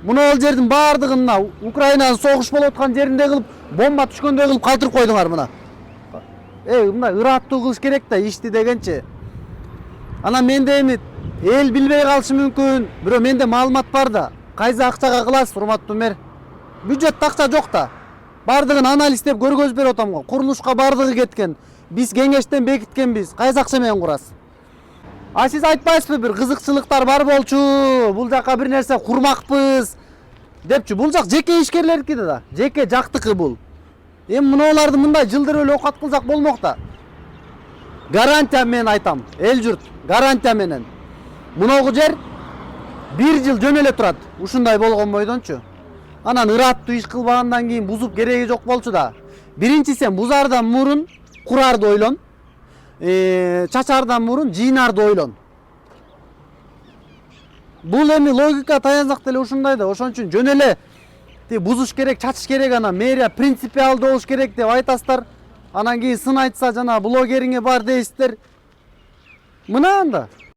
Мына ал жердин баардыгын мына Украинанын согуш болуп аткан жеринде кылып, бомба түшкөндөй кылып калтырып койдуңар мына. Мына ыраттуу кылыш керек да ишти дегенчи. Анан менде эми эл билбей калышы мүмкүн. Бирок менде маалымат бар да. Кайсы акчага кыласыз, урматтуу мэр? Бюджетте акча жок да. Бардыгын анализдеп көргөзүп берип атам го. Курулушка бардыгы кеткен. Биз кеңештен бекиткенбиз. Кайсы акча менен курасыз? А сиз айтпайсызбы бир кызыкчылыктар бар болчу, бул жака бир нерсе курмакпыз депчи? Бул жак жеке ишкерлердики да, жеке жактыкы бул. Эми мыналарды мындай жылдырып эле окат кылсак болмок да. Гарантия менен айтам, эл журт, гарантия менен. Мынагу жер 1 жыл жөн эле турат, ушундай болгон бойдончу. Анан ыраттуу иш кылбагандан кийин бузуп кереги жок болчу да. Биринчи сен бузардан мурун курарды ойлон. Чачардан мурун жыйнарды ойлон. Бул эми логика таянсак деле ушундай да. Ошон үчүн жөн эле бузуш керек, чачыш керек, анан мэрия принципиалдуу болуш керек деп айтасыздар. Анан кийин сын айтса жана блогериңе бар дейсиздер. Мына анда.